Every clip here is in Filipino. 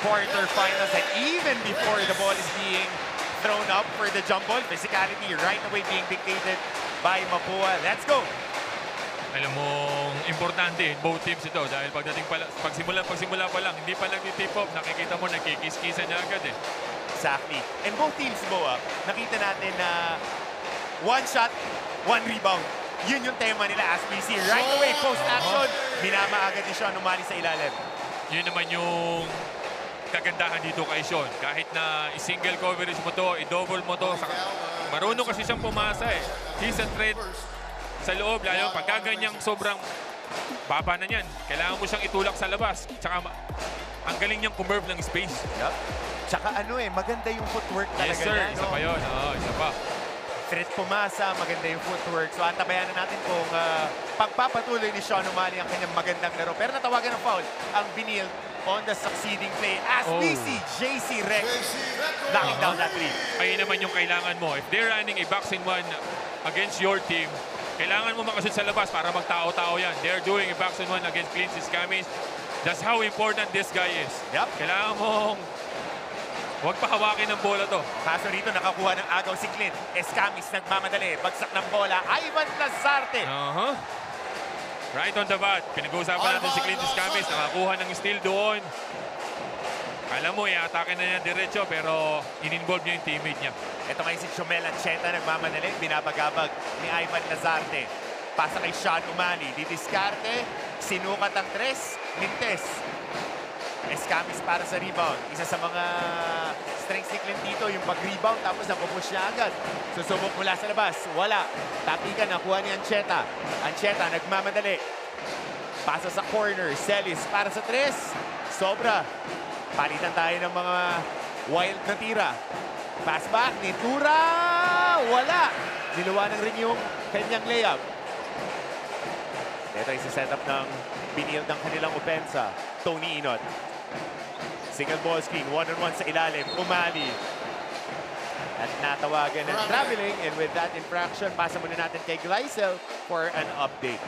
quarterfinals, and even before the ball is being thrown up for the jump ball, physicality right away being dictated by Mapua. Let's go! Alam mo, importante both teams ito dahil pagsimula pa lang, hindi pa lang tip off, nakikita mo nagkikis-kisan na agad eh. Exactly. And both teams, Boa, nakita natin na one shot, one rebound. Yun yung tema nila as we see. Right away, post-action, binama agad ni Sean O'Malley sa ilalim. Yun naman yung kagandahan dito kay Sean. Kahit na single coverage mo to, i-double mo to, marunong kasi siyang pumasa eh. He's a threat sa loob, lalo pagkaganyang sobrang baba na niyan. Kailangan mo siyang itulak sa labas. Tsaka ang galing niyang kumurve ng space. Yup. Tsaka maganda yung footwork talaga. Yes sir, niya, isa pa yun. Isa pa. Threat pumasa, maganda yung footwork. So antabayan na natin kung pagpapatuloy ni Sean O'Malley ang kanyang magandang laro. Pero natawagan ng foul ang Benil on the succeeding play as we see JC Recto knocking down that three. Ayun naman yung kailangan mo. If they're running a box in one against your team, kailangan mo makasunod sa labas para magtao-tao yan. They're doing a box in one against Clint Escamis. That's how important this guy is. Yep. Kailangan mong huwag pahawakin ng bola to. Kaso rito nakakuha ng agaw si Clint. Escamis nagmamadali. Bagsak ng bola. Ivan Lazarte. Right on the bat. Pinag-uusapan natin si Clint Escamis. Nakakuha ng steal doon. Alam mo, i-atake na niya diretso pero in-involve niya yung teammate niya. Ito ngayon si Chomel Ancheta nagmamadali. Binabagabag ni Ivan Lazarte. Pasa kay Sean O'Malley. Didiskarte. Sinukat ang tres. Mintes. Escamis para sa rebound. Isa sa mga strengths ni Clint dito, yung pag-rebound tapos napupush niya agad. Susubok mula sa labas. Wala. Tapigan, nakuha ni Ancheta. Ancheta nagmamadali. Pasa sa corner. Celis para sa tres. Sobra. Palitan tayo ng mga wild na tira. Pass back ni Tura. Wala. Niluwanan rin yung kanyang layup. Ito yung setup ng Benil ng kanilang opensa. Tony Inot. Single ball screen, one-on-one sa ilalim. O'Malley. At natawagan ng traveling. And with that infraction, pasa muna natin kay Gleisel for an update.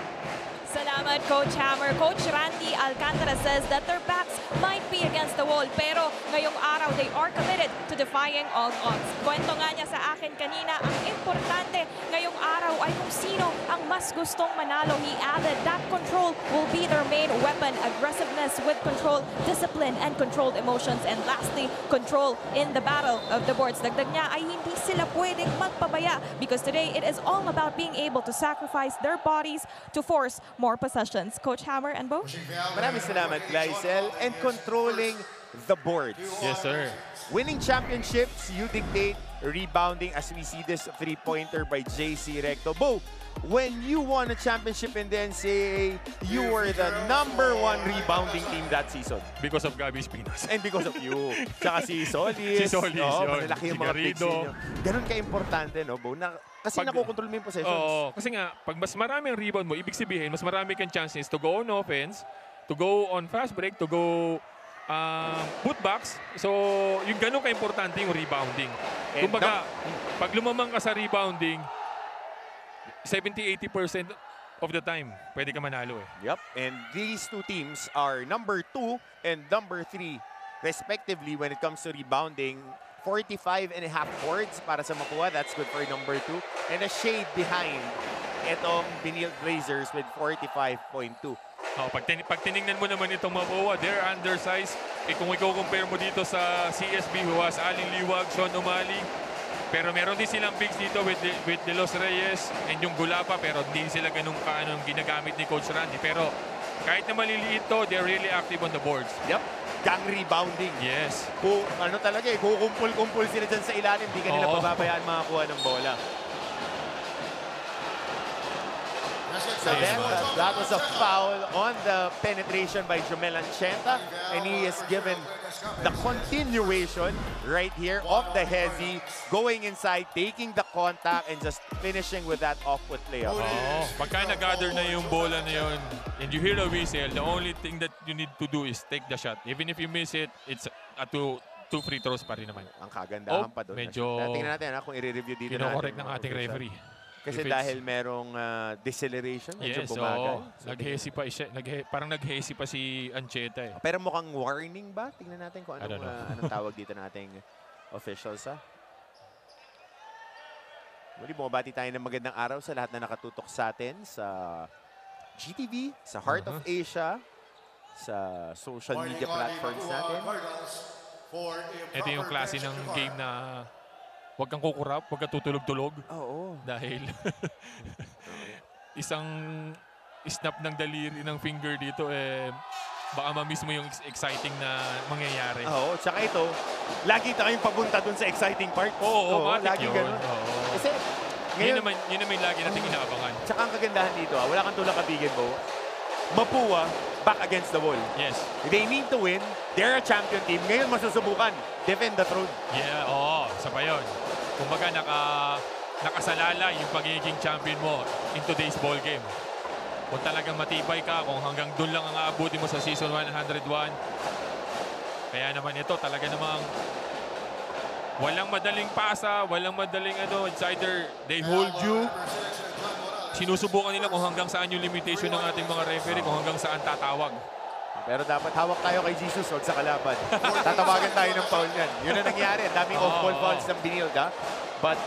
Salamat, Coach Hammer. Coach Randy Alcantara says that their backs might be against the wall, pero ngayong araw, they are committed to defying all odds. Kwento nga niya sa akin kanina, ang importante ngayong araw ay kung sino ang mas gustong manalo. He added that control will be their main weapon. Aggressiveness with control, discipline, and controlled emotions. And lastly, control in the battle of the boards. Dagdag niya ay hindi sila pwedeng magpabaya because today it is all about being able to sacrifice their bodies to force more possessions. Coach Hammer and Bo? Maraming salamat, Gleisel. And controlling the boards. Yes, sir. Winning championships, you dictate rebounding as we see this three-pointer by JC Recto. Bo, when you won a championship and then say you were the #1 rebounding team that season. Because of Gabby Espinas. And because of you. Tsaka si Solis. Si Solis, yun. Malalaki yung mga picks ninyo. Ganun ka-importante, no, Bo? Kasi nakukontrol mo yung possessions. Oo. Kasi nga, pag mas marami ang rebound mo, ibig sabihin, mas marami kang chances to go on offense, to go on fast break, to go putbacks. So, yung ganun ka-importante yung rebounding. Kumbaga, pag lumamang ka sa rebounding, 70-80% of the time, pwede ka manalo eh. Yep. And these two teams are #2 and #3 respectively when it comes to rebounding. 45.5 boards para sa Mapua. That's good for #2. And a shade behind itong Benil Blazers with 45.2. Pag tinignan mo naman itong Mapua, they're undersized. Kung i-compare mo dito sa CSB who has Aling Liwag, Sean O'Malley, pero meron din silang bigs dito with De Los Reyes and yung Gulapa, pero hindi sila ganun ginagamit ni Coach Randy. Pero kahit na maliliit to, they're really active on the boards. Yep. Gang rebounding. Yes. Talaga eh, kukumpul-kumpul sila dyan sa ilalim, hindi ka nila pababayaan makakuha ng bola. So then, that was a foul on the penetration by Jomel Ancheta, and he is given the continuation right here of the Hezi, going inside, taking the contact, and just finishing with that off-foot layup. Pagka nag-gather na yung bola na yun, and you hear the whistle, the only thing that you need to do is take the shot. Even if you miss it, it's a two free throws pa rin naman. Ang kagandahan pa doon. Medyo tingnan natin kung i-review dito kino-correct ng ating referee. Kasi If it's- dahil merong deceleration, medyo Yes, bumagal. oo. Naghesi pa siya. Parang naghesi pa si Ancheta eh. Pero mukhang warning ba? Tingnan natin kung I don't know. anong tawag dito nating officials. Muli, bumabati tayo ng magandang araw sa lahat na nakatutok sa atin sa GTV, sa Heart of Asia, sa social media platforms natin. Ito yung klase ng game na huwag kang kukurap, huwag kang tutulog-tulog. Oo. Dahil isang snap ng daliri ng finger dito baka ma-miss mo yung exciting na mangyayari. Oo, tsaka ito, lagi tayong papunta dun sa exciting part. Oo, matik lagi yun. ganun. Oo. Kasi Yun ngayon, naman yung lagi nating inaabangan. tsaka ang kagandahan dito, wala kang tulak kabigin mo. Mapua, back against the wall. Yes. They need to win. They're a champion team. Ngayon masusubukan. Defend the throne. Yeah, oo. Isa pa yun. Kumbaga nakasalala yung pagiging champion mo in today's ball game. Kung talagang matibay ka, kung hanggang doon lang ang aabutin mo sa season 101. Kaya naman ito, talaga namang walang madaling pasa, walang madaling It's either they hold you, sinusubukan nila kung hanggang saan yung limitation ng ating mga referee, kung hanggang saan tatawag. Pero dapat hawak tayo kay Jesus, huwag sa kalaban. Tatawagan tayo ng foul niyan. Yun ang nangyari. Ang daming off-ball fouls ng Binilda. But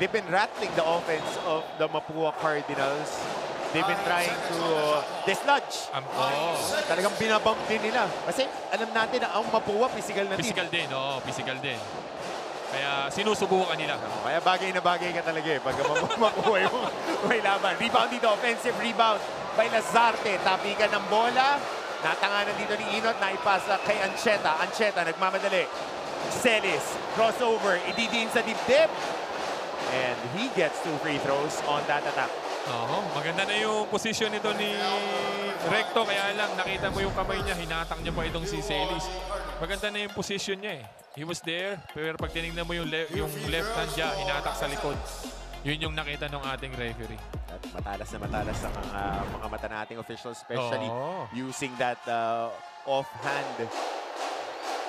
they've been rattling the offense of the Mapua Cardinals. They've been trying to dislodge. Talagang binabump din nila. Kasi alam natin na ang Mapua, physical na team. Physical din, oo. Physical din. Kaya sinusubukan nila. Kaya bagay na bagay ka talaga pag makuha yung may laban. Rebound dito, offensive rebound by Lazarte. Tapikan ng bola. Natanganan dito ni Inot, naipasa kay Ancheta. Ancheta, nagmamadali. Celis, crossover, ididiin sa dibdib. And he gets 2 free throws on that attack. Maganda na yung position nito ni Recto. Kaya lang, nakita mo yung kamay niya. Hinatak niya pa itong si Celis. Maganda na yung position niya He was there, pero pag tinignan mo yung left hand niya, hinatak sa likod. Yun yung nakita ng ating referee. At matalas ang mga mata nating officials, especially using that offhand.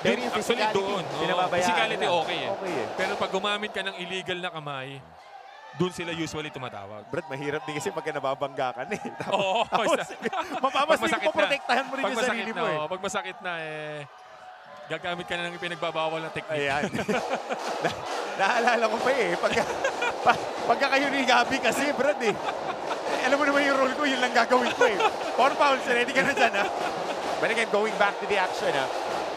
Pero yung Actually doon, physicality nila. okay Pero pag gumamit ka ng illegal na kamay, doon sila usually tumatawag. Brad, mahirap din kasi pagka nababangga ka na Mapamasik mo, protektahan mo rin yung sarili mo Pag masakit na gagamit ka na ng pinagbabawal na technique. Ayan. Naalala ko pa pagka kayo ni Gabi kasi, Brad alam mo naman yung role ko, yun lang gagawin ko 4 fouls, ready ka na dyan But again, going back to the action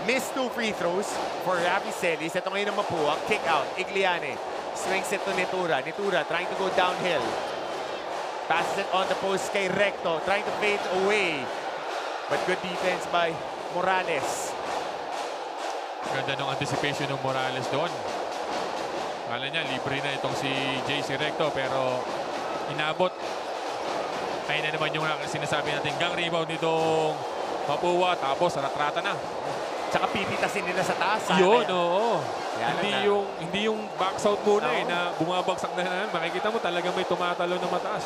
missed 2 free throws for Rafi Celis. Ito ngayon ang Mapua, kick out, Igliane. Swings it to Nitura. Nitura trying to go downhill. Passes it on the post kay Recto, trying to fade away. But good defense by Morales. Ganda ng anticipation ng Morales doon. Kala niya, libre na itong si JC Recto, pero inabot. Ayun na naman yung sinasabi natin, gang rebound nitong Mapua, tapos ratrata na. Tsaka pipitasin nila sa taas. Yun, oo. Hindi yung box out muna na bumabagsak na. Makikita mo talaga may tumatalo na mataas.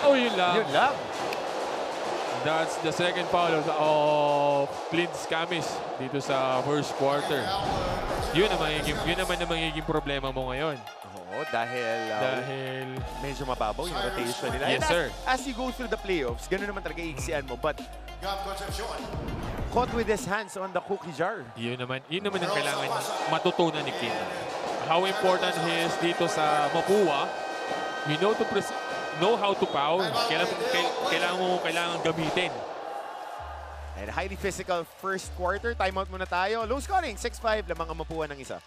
Yun lang. Yun lang. That's the second foul of Clint Scamis dito sa first quarter. Yun naman ang magiging problema mo ngayon. Oo, dahil medyo mababaw yung rotation nila. Yes, sir. As you go through the playoffs, gano'n naman talaga iiksian mo. But caught with his hands on the cookie jar. Yun naman ang kailangan matutunan ni Clint. How important he is dito sa Mapua. You know how to foul. Kailangan gamitin. And highly physical first quarter. Timeout muna tayo. Low scoring, 6-5. Lamang ang Mapua ng isa.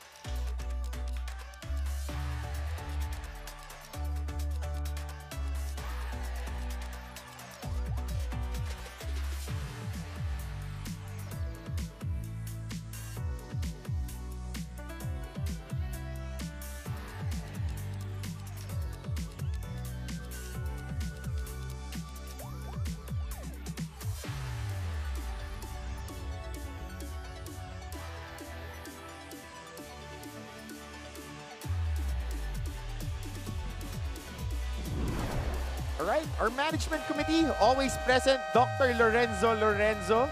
Alright, our management committee, always present, Dr. Lorenzo.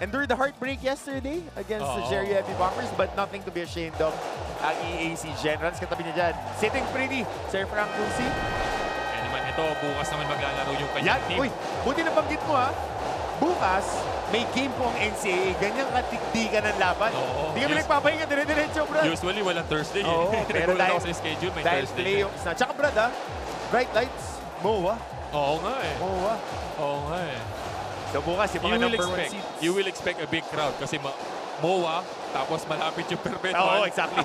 endured the heartbreak yesterday against the Jerry Heavy Bombers, but nothing to be ashamed of. Ang EAC Generals, katabi niya dyan. Sitting pretty, Sir Frank Lucy. Eh naman ito, bukas naman maglalaro yung kanyang team. Uy, buti nabanggit mo ha. Bukas, may game po ang NCAA. Ganyan katigdigan ng laban. Hindi kami nagpapahinga, dire-diretso, Brad. Usually, walang Thursday. Pero dahil, ako sa schedule, may dahil Thursday. playoffs na. Tsaka, Brad, ha? Bright lights, MOA. Oo nga eh. MOA. Oo nga eh. So, bukas, yung mga number 1 seeds. You will expect a big crowd kasi MOA, tapos malapit yung perpetual. Oo, exactly.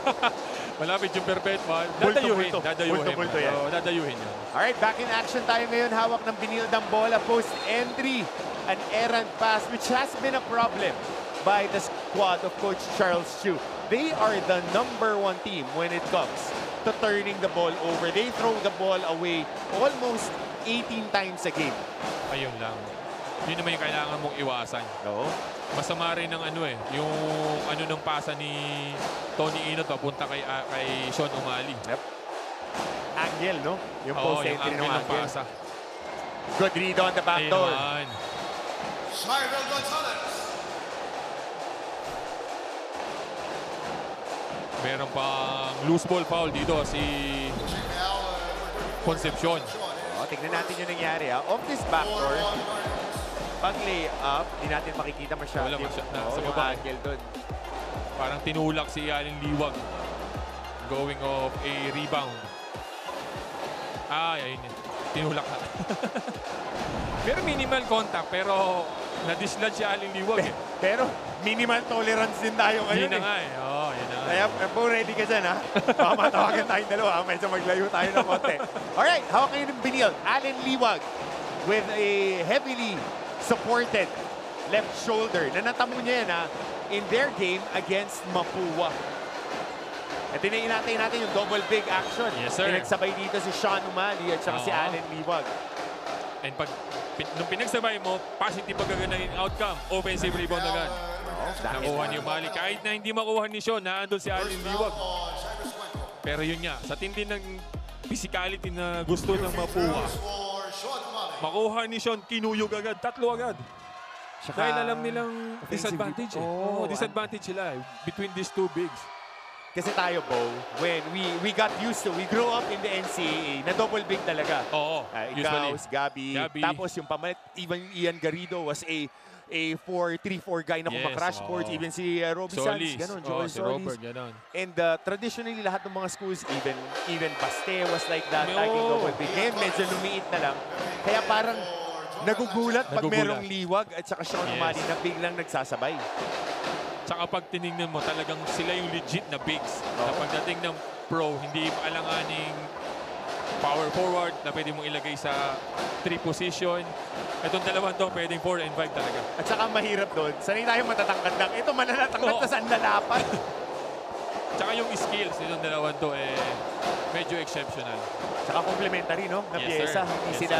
Malapit yung perpetual. Bulto-bulto. Dadayuhin. Bulto-bulto yan. Oo, dadayuhin yan. Alright, back in action tayo ngayon. Hawak ng binildang bola. Post entry. An errant pass, which has been a problem by the squad of Coach Charles Chu. They are the number 1 team when it comes to turning the ball over. They throw the ball away almost 18 times a game. Ayun lang. Yun naman yung kailangan mong iwasan. Oo. Masama rin ng yung ng pasa ni Tony Inot papunta kay Sean O'Malley. Yep. Angle, no? Yung post entry ng ng angle. pasa. Good read on the back door. Cyril Gonzalez. Meron pang loose ball foul dito si Concepcion. Tignan natin yung nangyari. Off this backdoor, pag lay up, di natin makikita masyado. Wala masyado. Sa yung baba. angle doon. Parang tinulak si Allen Liwag. Going off a rebound. Ayun. Tinulak na. Pero minimal contact. Pero na-dislodge si Allen Liwag. Pero minimal tolerance din tayo ngayon. Yun na nga eh. Yun na nga. Kaya po ready ka dyan ha. Baka matawagan tayong dalawa. Medyo maglayo tayo ng konti. Alright, hawak ngayon ng binild. Allen Liwag with a heavily supported left shoulder. Nanatamo niya yan ha. In their game against Mapua. At inaintay natin yung double big action. Yes, sir. Pinagsabay dito si Sean O'Malley at saka si Allen Liwag. And nung pinagsabay mo, positive pagkaganahin outcome. Offensive rebound agad. Nakuha ni O'Malley. Kahit na hindi makuha ni Sean, naandun si Allen Liwag. Pero yun nga, sa tindi ng physicality na gusto ng Mapua, makuha ni Sean, kinuyog agad. 3 agad. Dahil alam nilang disadvantage eh. Disadvantage sila eh, between these two bigs. Kasi tayo, Bo, when we got used to, we grew up in the NCAA, na double big talaga. Oo, Ikaw, usually. Gabi, tapos yung pamalit, even Ian Garrido was a 4-3-4 guy na kumaka-crash boards. Even si Robbie Sands, ganun. Joel si Solis. Robert, ganun. And traditionally, lahat ng mga schools, even Paste was like that. Tagging double big. Ngayon, medyo lumiit na lang. Kaya parang nagugulat pag merong Liwag at saka Sean O'Malley na biglang nagsasabay. Tsaka pag tinignan mo, talagang sila yung legit na bigs. Na pagdating ng pro, hindi alanganing power forward na pwede mong ilagay sa 3 position. Itong dalawang to, pwedeng 4 and 5 talaga. At saka mahirap doon. Sanay tayo matatangkad lang. Ito mananatangkad sa saan lalapan. Tsaka yung skills nitong dalawang to, medyo exceptional. Tsaka complementary, no? Na Yes, pyesa. sir. Hindi Yes, sila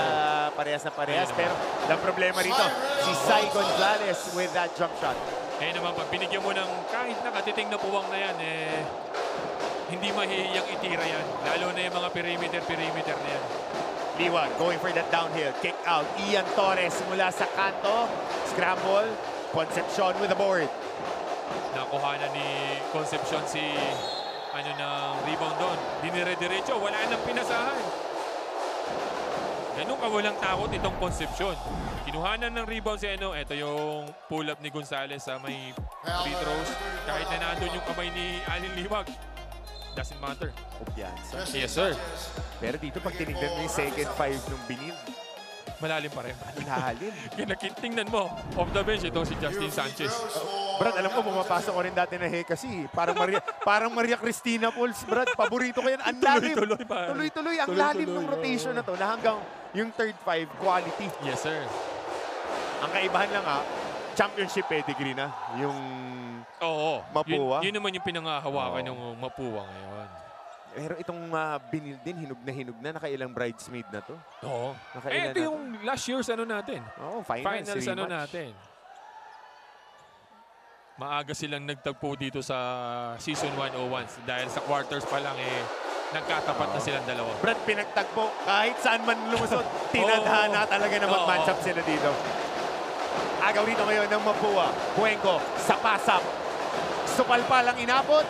parehas na parehas. Ayun Pero ang problema rito, si Cy Gonzalez with that jump shot. Kaya naman, pag binigyan mo ng kahit nakatiting na puwang na yan, hindi mahihiyang itira yan. Lalo na yung mga perimeter na yan. Liwag going for that downhill. Kick out. Ian Torres mula sa kanto. Scramble. Concepcion with the board. Nakuha na ni Concepcion si ng rebound doon. Dinire-diretso. Wala nang pinasahan. Ganun ka walang takot itong Concepcion. Kinuhanan ng rebound si Ito yung pull-up ni Gonzalez sa may free throws. Kahit na nandun yung kamay ni Allen Liwag. Doesn't matter. Kumpiyansa. Yes, sir. Pero dito pag tinignan mo yung second 5 nung binild, Malalim pa rin. lalim. Tingnan mo, off the bench, itong si Justin Sanchez. Brad, alam mo, pumapasok ko rin dati na kasi. Parang Maria Cristina Pools, Brad. Paborito ko yan. Ang lalim. Tuloy-tuloy. Ang lalim ng rotation na to na hanggang yung third 5, quality. Yes, sir. Ang kaibahan lang championship pedigree na. Yung Mapua. Yun naman yung pinangahawakan ng Mapua ngayon. Pero itong binil din, hinug na. Nakailang bridesmaid na to. Oo. Nakailan Ito yung last year's natin. Finals natin. Maaga silang nagtagpo dito sa Season 101 dahil sa quarters pa lang nagkatapat na silang dalawa. Brad, pinagtagpo. Kahit saan man lumusot, tinadhana talaga na mag-match up sila dito. Agaw rito ngayon ng Mapua. Cuenco sa pasak. Supalpal ang inabot.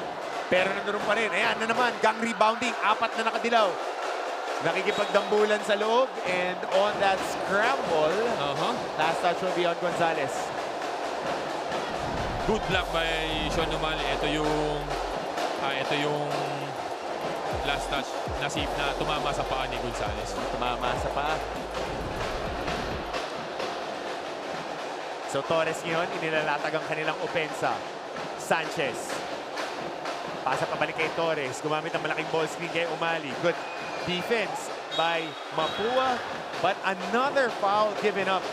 Pero nandoon pa rin. Ayan na naman. Gang rebounding. 4 na nakadilaw. Nakikipagdambulan sa loob. And on that scramble, last touch will be on Gonzalez. Good block by Sean O'Malley. Ito yung last touch na tumama sa paa ni Gonzalez. Tumama sa paa. So Torres ngayon, inilalatag ang kanilang opensa. Sanchez. Pasa pabalik kay Torres. Gumamit ang malaking ball screen kay O'Malley. Good defense by Mapua. But another foul given up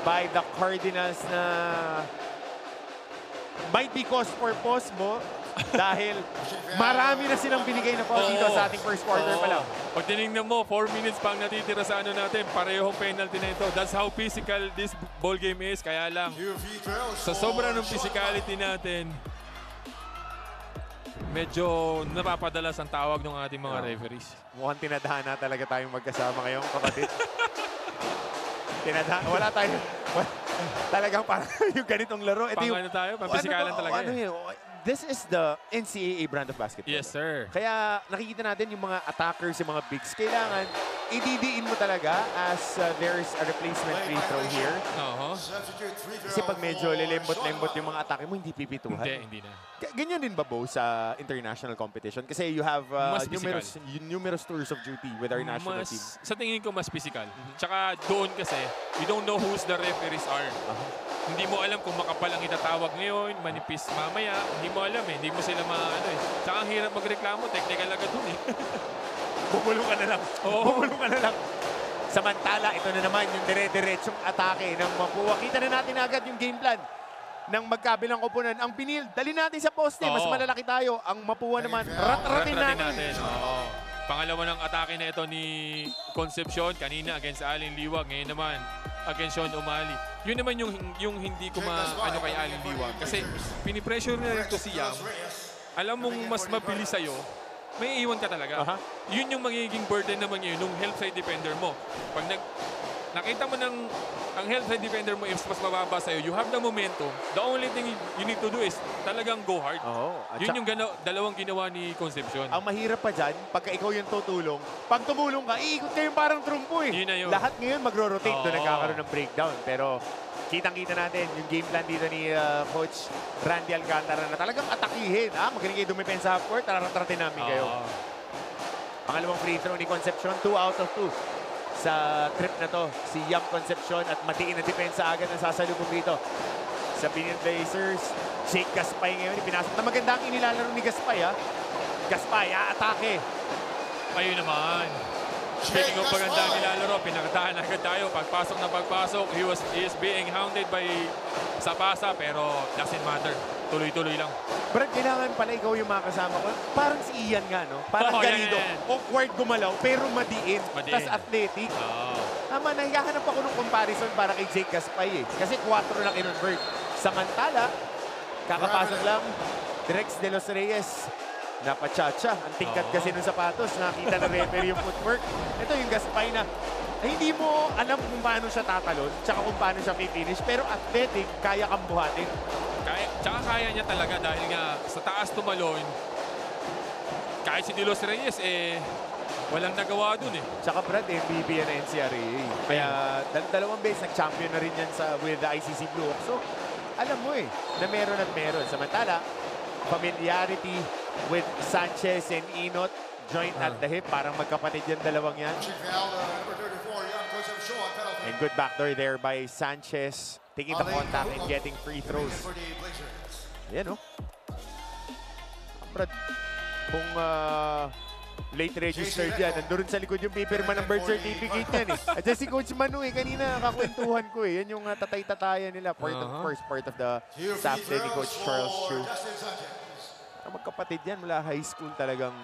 by the Cardinals na might be cause for pause mo dahil marami na silang binigay na foul dito sa ating first quarter pa lang. Pag tinignan mo, 4 minutes pang natitira sa ano natin, parehong penalty na ito. That's how physical this ball game is. Kaya lang, sa sobra ng physicality natin, medyo napapadalas ang tawag ng ating mga referees. Mukhang tinadhana talaga tayong magkasama ngayong kapatid. Wala tayo. Talagang parang yung ganitong laro. Ito yung, ano tayo? Pampisikalan talaga. This is the NCAA brand of basketball. Yes, sir. Kaya nakikita natin yung mga attackers, yung mga bigs. Kailangan ididiin mo talaga as there's a replacement free throw here. Kasi pag medyo lilembot-lembot yung mga atake mo, hindi pipituhan. Hindi na. Ganyan din ba, Bo, sa international competition? Kasi you have numerous tours of duty with our national team. Sa tingin ko, mas physical. Tsaka doon kasi, you don't know who's the referees are. Hindi mo alam kung makapal ang itatawag ngayon, manipis mamaya. Hindi mo alam eh. Hindi mo sila maano eh. Tsaka ang hirap magreklamo, technical agad dun eh. Bumulong ka na lang. Bumulong ka na lang. Samantala, ito na naman yung dire-diretsong atake ng Mapua. Kita na natin agad yung game plan ng magkabilang koponan. Ang pinil, dali natin sa poste. Mas malalaki tayo. Ang Mapua naman, rat-ratin natin. Pangalawa ng atake na ito ni Concepcion. Kanina against Alin Liwag. Ngayon naman against Sean O'Malley. Yun naman yung hindi ko ano kay Alin Liwag. Kasi pinipressure na rin ito si Yam. Alam mong mas mabilis sa'yo, may iwan ka talaga. Yun yung magiging burden naman ngayon nung help side defender mo. Pag nakita mo ng ang help side defender mo is mas mababa sa'yo, you have the momentum. The only thing you need to do is talagang go hard. Yun yung dalawang ginawa ni Concepcion. Ang mahirap pa dyan, pagka ikaw yung tutulong, pag tumulong ka, iikot ka yung parang trumpo eh. Yun na yun. Lahat ngayon mag-rotate doon, nagkakaroon ng breakdown. Pero kitang-kita natin yung game plan dito ni Coach Randy Alcantara na talagang atakihin. Magaling kayo dumipensa half court, taratratin namin kayo. Pangalawang free throw ni Concepcion, 2 out of 2. Sa trip na to, si Yam Concepcion at matiin na depensa agad na sasalubong dito. Sa Pinion Blazers, Jake Gaspay ngayon, pinasok na maganda ang inilalaro ni Gaspay. Gaspay, atake. Ayun naman. Speaking of maganda ang nilalaro, pinakatahan agad tayo. Pagpasok na pagpasok, he is being hounded by Sapasa, pero doesn't matter. Tuloy-tuloy lang. Brad, kailangan pala ikaw yung mga kasama ko. Parang si Ian nga, no? Parang ganido. Awkward gumalaw, pero madiin. Tas athletic. Tama, nahihahanap ako ng comparison para kay Jake Gaspay eh. Kasi 4 lang in-convert. Samantala, kakapasok lang, Drex de los Reyes. Napachacha. Ang tingkat kasi ng sapatos. Nakita na referee yung footwork. Ito yung Gaspay na hindi mo alam kung paano siya tatalon, tsaka kung paano siya finish, pero athletic, kaya kang buhatin. Tsaka kaya niya talaga dahil nga sa taas tumalon, kahit si De Los Reyes, walang nagawa dun eh. Tsaka Brad, MVP yan na NCRA. Kaya dalawang beses nag-champion na rin yan with the ICC Blue Hawks. So, alam mo na meron at meron. Samantala, familiarity with Sanchez and Inot, joint at the hip. Parang magkapatid yan, dalawang yan. And good backdoor there by Sanchez. Taking the contact and getting free throws. Yan, Brad, kung late registered yan, nandun sa likod yung pipirma ng birth certificate yan At si Coach Manu kanina kakwentuhan ko Yan yung tatay-tatayan nila. First part of the staff din ni Coach Charles Chu. Magkapatid yan mula high school talagang.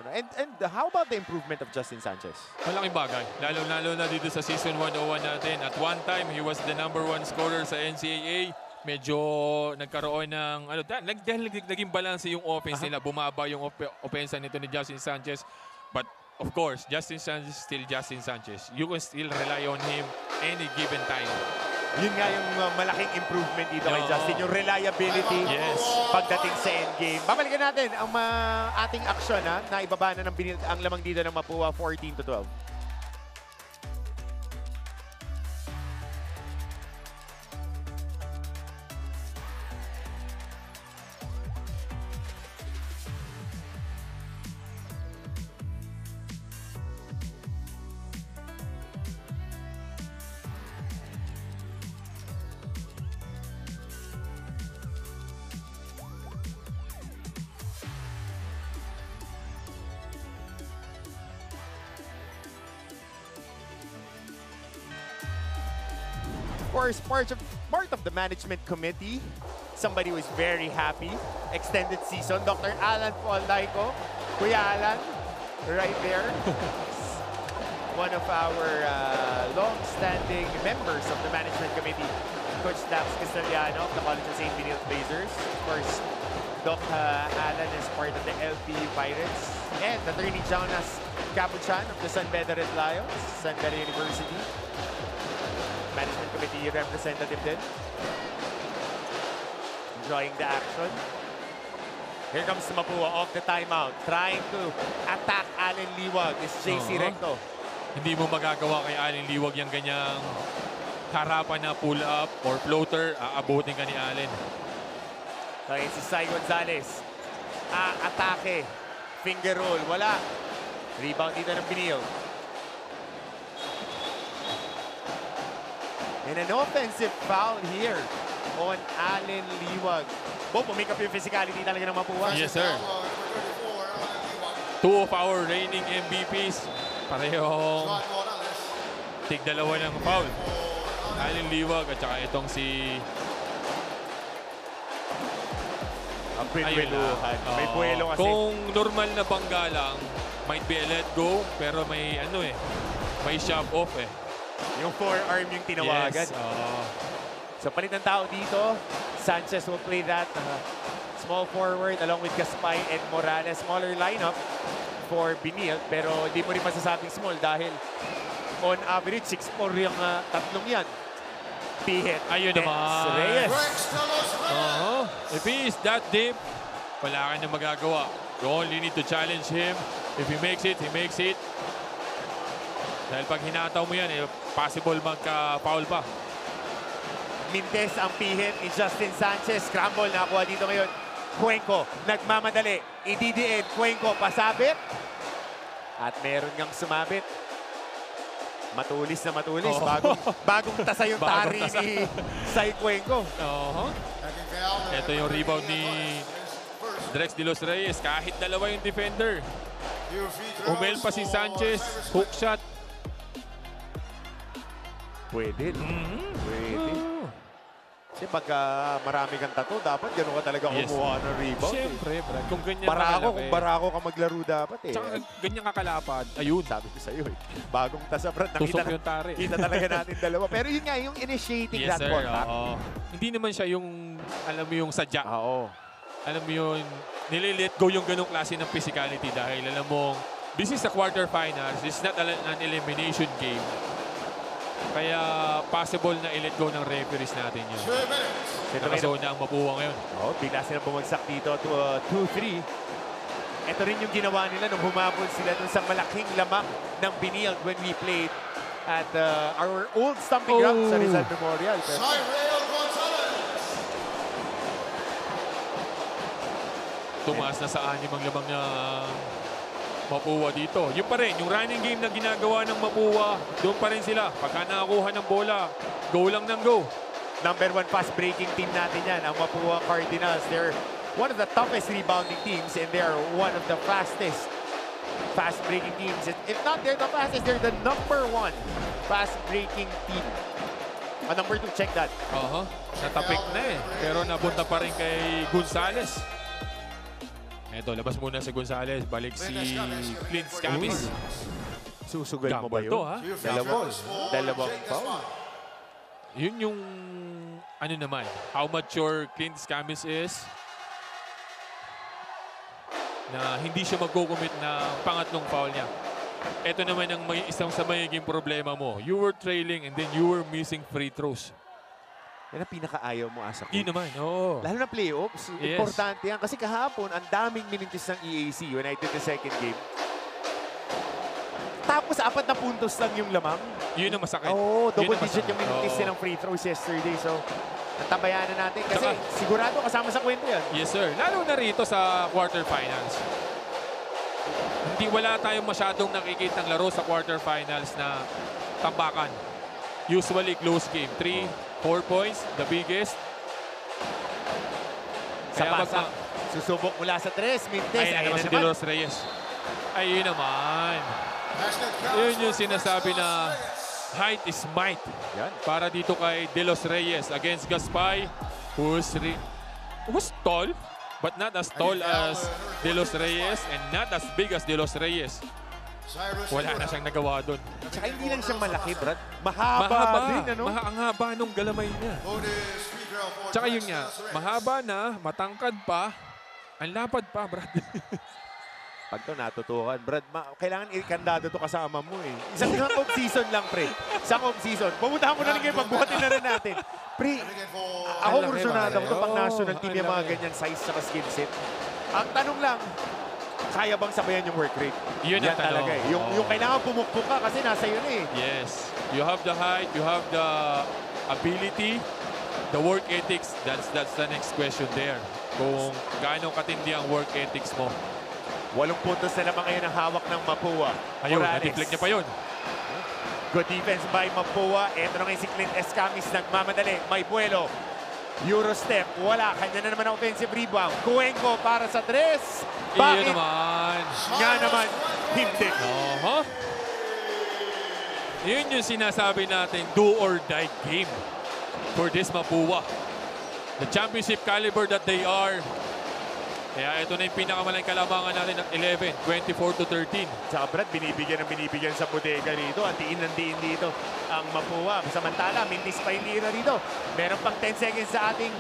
And how about the improvement of Justin Sanchez? Malaking bagay. Lalo na dito sa Season 101 natin. At one time, he was the #1 scorer sa NCAA. Medyo nagkaroon ng, dahil naging balance yung offense nila. Bumaba yung offense nito ni Justin Sanchez. But of course, Justin Sanchez is still Justin Sanchez. You can still rely on him any given time. Yun nga yung malaking improvement dito kay Oo. Justin. Yung reliability Yes. pagdating sa endgame. Babalikan natin ang ating aksyon na ibaba na ang lamang dito ng Mapua 14-12. Of course, part of the management committee, somebody who is very happy. Extended season, Dr. Alan Paulaico. Kuya Alan, right there. One of our long-standing members of the management committee, Coach Dax Castellano of the College of St. Benilde Blazers. Of course, Doc Alan is part of the LP Pirates. And Attorney Jonas Capuchan of the San Beda Red Lions, San Beda University. Management committee representative din. Enjoying the action. Here comes Mapua off the timeout. Trying to attack Allen Liwag is JC Recto. Hindi mo magagawa kay Allen Liwag yung ganyang harapan na pull-up or floater. Aabutin ka ni Allen. Okay, si Sai Gonzalez. Atake. Finger roll. Wala. Rebound dito ng Benilde. And an offensive foul here on Allen Liwag. Bo, pumikap yung physicality talaga ng Mapua. Yes, sir. 2 of our reigning MVPs. Parehong tig-dalawa ng foul. Allen Liwag at saka itong si... Ang pinweluhan. May buwelo kasi. Kung normal na bangga lang, might be a let go, pero may may shove off eh. Yung forearm yung tinawagan. Yes. So palit ng tao dito. Sanchez will play that small forward along with Gaspay and Morales. Smaller lineup for Benilde. Pero hindi mo rin masasabing small dahil on average 6'4" yung tatlong yan. Pihit. Ayun Denz naman. Reyes. If he is that deep, wala ka na magagawa. You only need to challenge him. If he makes it, he makes it. Dahil pag hinataw mo yan, possible magka-foul pa. Mintes ang pihit ni Justin Sanchez. Scramble, nakuha dito ngayon. Cuenco, nagmamadali. Ididiin, Cuenco, pasabit. At meron ngang sumabit. Matulis na matulis. Bagong tasa yung tari ni Sai Cuenco. Ito yung rebound ni Drex de los Reyes. Kahit dalawa yung defender. Umel pa si Sanchez. Hook shot. Pwede. Pwede. Kasi pagka marami kang tato, dapat gano'n ka talaga kumuha ng rebound. Siyempre, Brad. Kung ganyan kung barako ka maglaro dapat eh. Tsaka ganyan kakalapad. Ayun. Sabi ko sa'yo eh. Bagong tasa, Brad. Tusok yung tari. Kita talaga natin dalawa. Pero yun nga, yung initiating that contact. Hindi naman siya yung, alam mo yung sadya. Oo. Alam mo yun, nililet go yung ganong klase ng physicality dahil alam mo, this is a quarterfinals. This is not an elimination game. Kaya possible na i-let go ng referees natin yun. Nakazone na ang Mapua ngayon. Oo, bigla silang bumagsak dito to 2-3. Ito rin yung ginawa nila nung humabol sila dun sa malaking lamak ng Benilde when we played at our old stomping ground sa Rizal Memorial. Tumaas na sa 6 ang lamang na Mapua dito. Yung pa rin, yung running game na ginagawa ng Mapua, doon pa rin sila. Pagka nakakuha ng bola, go lang ng go. Number 1 fast-breaking team natin yan, ang Mapua Cardinals. They're one of the toughest rebounding teams and they are one of the fastest fast-breaking teams. If not, they're the fastest. They're the number 1 fast-breaking team. Number 2, check that. Natapik na eh. Pero napunta pa rin kay Gonzales. Eto, labas muna si Gonzales. Balik si Clint Scamis. Susugal mo ba yun? To, ha? Dalawang foul. Yun yung, ano naman, how mature Clint Scamis is. Na hindi siya mag-commit na pangatlong foul niya. Ito naman ang isang sa magiging problema mo. You were trailing and then you were missing free throws. Yan ang pinakaayaw mo as a coach. Yun naman, oo. Lalo na playoffs, Yes. importante yan. Kasi kahapon, ang daming minitis ng EAC when I did the second game. Tapos, 4 na puntos lang yung lamang. Yun ang masakit. Oo, double Yun ang digit masakit. yung minitis Oo. nilang free throws yesterday. So, natabayanan natin. Kasi Tsaka- sigurado kasama sa kwento yan. Yes, sir. Lalo na rito sa quarterfinals. Hindi wala tayong masyadong nakikitang laro sa quarterfinals na tambakan. Usually close game. 3-4 points, the biggest. Sa Kaya pasa, susubok mula sa 3, Mintes. Ayun na naman si De Los Reyes. Ayun naman. Yun yung sinasabi na height is might. Yan. Para dito kay De Los Reyes against Gaspay, who's tall, but not as tall as De Los Reyes and not as big as De Los Reyes. Wala na siyang nagawa doon. Tsaka hindi lang siyang malaki, Brad. Mahaba din, ano? Ang haba nung galamay niya. Tsaka yun nga, mahaba na, matangkad pa, ang lapad pa, Brad. Pag ito natutukan, Brad, kailangan ikandado to kasama mo eh. Isang off-season lang, pre. Isang off-season. Pumuntahan mo na rin kayo, pagbuhatin na rin natin. Pre, ako Ang laki, kursunado ko pare. ito pang national Oo, team ang yung mga laki. ganyan size sa skill set. Ang tanong lang, kaya bang sabayan yung work rate? Yun ang Yan talaga tanong. eh. Yung Oo. kailangan pumukpok ka kasi nasa yun eh. Yes, you have the height, you have the ability, the work ethics. That's the next question there. Kung gaano katindi ang work ethics mo. 8 puntos na naman ngayon ang hawak ng Mapua. Ayun, Morales. natiflag niya pa yun. Good defense by Mapua. Ito na ngayon si Clint Escamis nagmamadali. May buwelo. Eurostep. Wala. Kanya na naman ang offensive rebound. Cuenco para sa 3. Iyon Bakit? naman. Nga naman. Hindi. Oho. Yun yung sinasabi natin, do or die game for this Mapua. The championship caliber that they are. Kaya ito na yung pinakamalaking kalabangan natin ng 11, 24-13. Tsaka Brad, binibigyan sa bodega rito. Ang diin ng diin dito ang Mapua. Samantala, mintis pa yung lira dito. Meron pang 10 seconds sa ating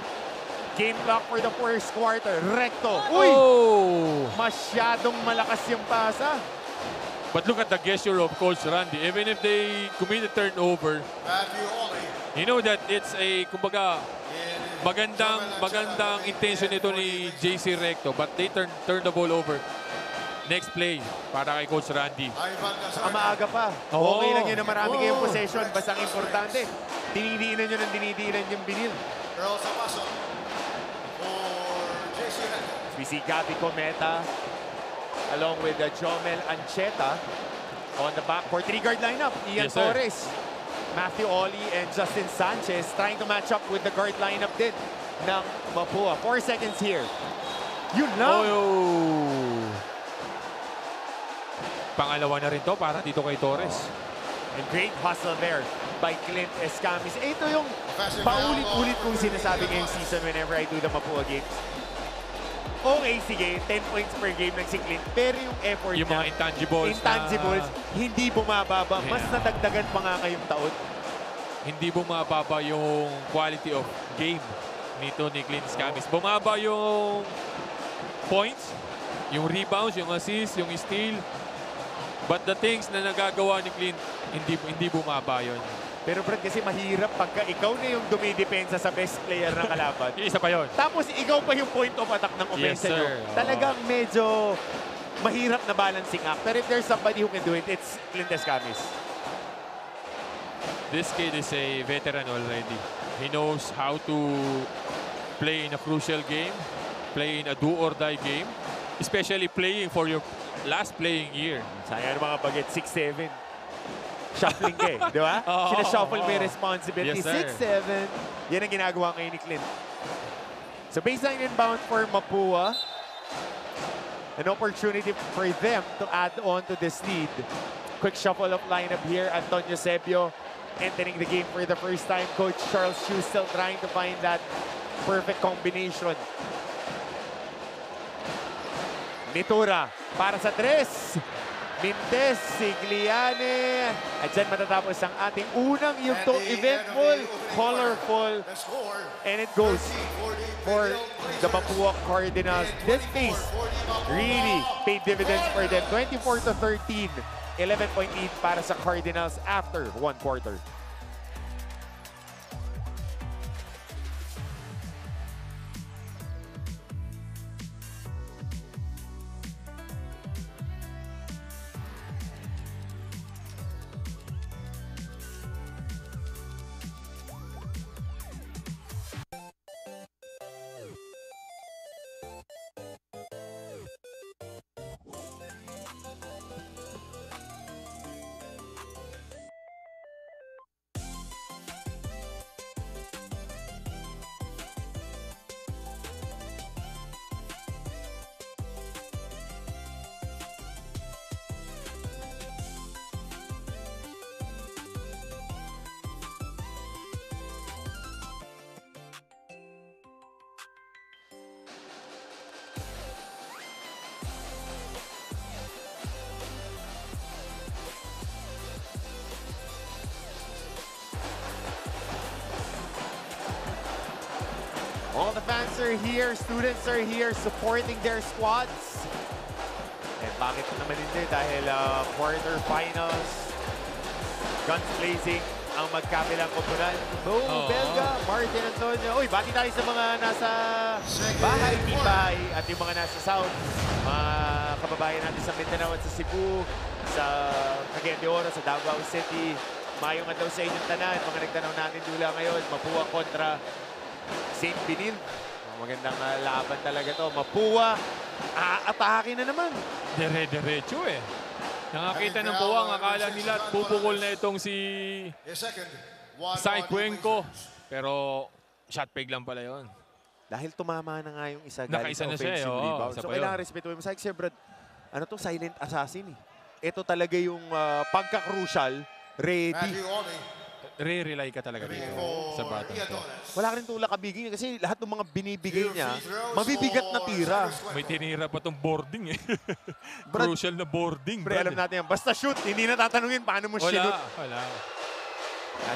game clock for the first quarter. Recto. Uy! Oh! Masyadong malakas yung pasa. But look at the gesture of Coach Randy. Even if they commit a turnover, you know that it's a, kumbaga, magandang intention ito ni JC Recto. But they turn the ball over. Next play para kay Coach Randy. Saka maaga pa. Oo. Okay lang yun na marami kayong possession. Basta ang importante, dinidiinan nyo ng dinidiinan yung binil. We see Gabby Cometa along with Jomel Ancheta on the backcourt. 3-guard lineup. Ian Yes, sir. Torres, Matthew Oli, and Justin Sanchez trying to match up with the guard lineup din ng Mapua. 4 seconds here. Yun lang. Oh! Pangalawa na rin to para dito kay Torres. And great hustle there by Clint Escamis. Ito yung paulit-ulit kong sinasabi ngayong season whenever I do the Mapua games. Okay, sige, 10 points per game lang si Clint. Pero yung effort Yung mga intangibles, hindi bumababa. Mas Yeah. nadagdagan pa nga ngayong taon. Hindi bumababa yung quality of game nito ni Clint Escamis. Bumaba yung points, yung rebounds, yung assists, yung steal. But the things na nagagawa ni Clint, hindi bumaba yun. Pero Brad, kasi mahirap pagka ikaw na yung dumidepensa sa best player ng kalaban. Isa pa yun. Tapos ikaw pa yung point of attack ng Yes, offense nyo. sir. Oo. Talagang medyo mahirap na balancing act. Pero if there's somebody who can do it, it's Clint Escamis. This kid is a veteran already. He knows how to play in a crucial game, play in a do-or-die game, especially playing for your last playing year. Sayang ng mga baget, 6'7". Shuffling ka eh, di ba? Oo, Sina-shuffle mo yung oo. responsibility. Yes, sir. 6'7". Yan ang ginagawa ngayon ni Clint. So baseline inbound for Mapua. An opportunity for them to add on to this lead. Quick shuffle of lineup here. Antonio Sebio entering the game for the first time. Coach Charles Chu still trying to find that perfect combination. Nitura para sa 3. Mintes, Sigliane. At dyan matatapos ang ating unang yugto. Eventful, colorful, and it goes for the Mapua Cardinals. This pace really paid dividends for them. 24-13, 11-point lead para sa Cardinals after 1 quarter. All the fans are here, students are here supporting their squads. And bakit naman hindi? Dahil quarterfinals, guns blazing ang magkabilang koponan. Bo, Belga, Martin Antonio. Uy, bati tayo sa mga nasa bahay, Tibay, at yung mga nasa South. Mga kababayan natin sa Mindanao at sa Cebu, sa Cagayan de Oro, sa Davao City. Mayong adlaw sa inyong tanan. Mga nagtanaw natin dula ngayon. Mapua kontra St. Benil. Magandang laban talaga to. Mapua, aatake na naman. Dire-diretso eh. Nakakita ng puwang, akala nila at pupukol na itong si Sai Cuenco. Pero shot peg lang pala yon. Dahil tumama na nga yung isa galing Nakaisa sa na siya, offensive rebound. isa So pa kailangan yun. respetuhin mo. Sabi Brad, ano to, silent assassin eh. Ito talaga yung pagka-crucial, ready. Re-rely ka talaga dito sa batang to. Wala ka rin tulak kabigin kasi lahat ng mga binibigay niya, mabibigat na tira. May tinira pa tong boarding eh. Brad, Crucial na boarding. Pre, alam natin yan. Basta shoot, hindi na tatanungin paano mo shoot. Wala.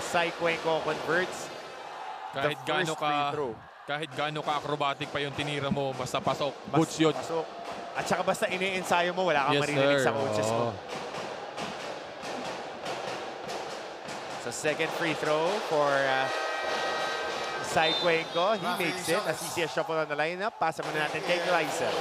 Sai Cuenco converts Kahit the first free throw. Kahit gaano ka-acrobatic pa yung tinira mo, basta pasok. Basta Boots yun. pasok. At saka basta ini-ensayo mo, wala kang Yes, maririnig sir. sa coaches mo. Oo. So second free throw for Sai Cuenco. He makes it as he sees a shuffle on the lineup. Pasa muna natin kay Gleisel.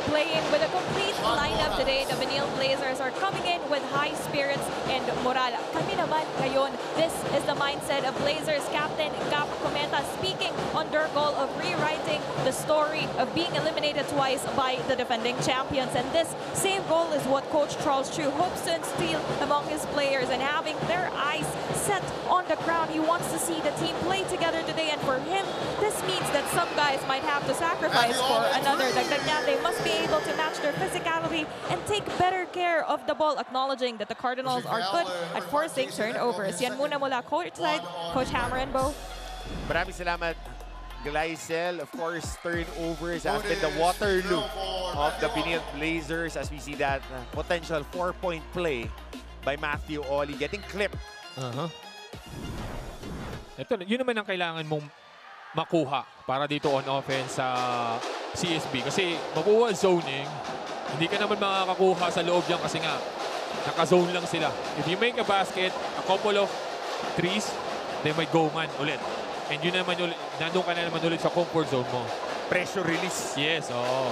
Playing with a complete lineup today, the Benil Blazers are coming in with high spirits and moral. Kami naman ngayon, this is the mindset of Blazers captain Gap Cometa speaking on their goal of rewriting the story of being eliminated twice by the defending champions. And this same goal is what Coach Charles Chu hopes to instill among his players and having their eyes set on the ground. He wants to see the team play together today, and for him, this means that some guys might have to sacrifice for another. Dagdag niya, they must be able to match their physicality and take better care of the ball, acknowledging that the Cardinals are good at forcing turnovers. Yan muna mula courtside, Coach Hammer and Bo. Maraming salamat, Gleisel. Of course, turnovers has been the Waterloo of the Benil Blazers as we see that potential 4-point play by Matthew Oli getting clipped. Ito, yun naman ang kailangan mong makuha para dito on offense sa CSB. Kasi makuha zoning, hindi ka naman makakakuha sa loob yan kasi nga naka-zone lang sila. If you make a basket, a couple of threes, they might go man ulit. And yun naman ulit, nandun ka na naman ulit sa comfort zone mo. Pressure release. Yes, oo.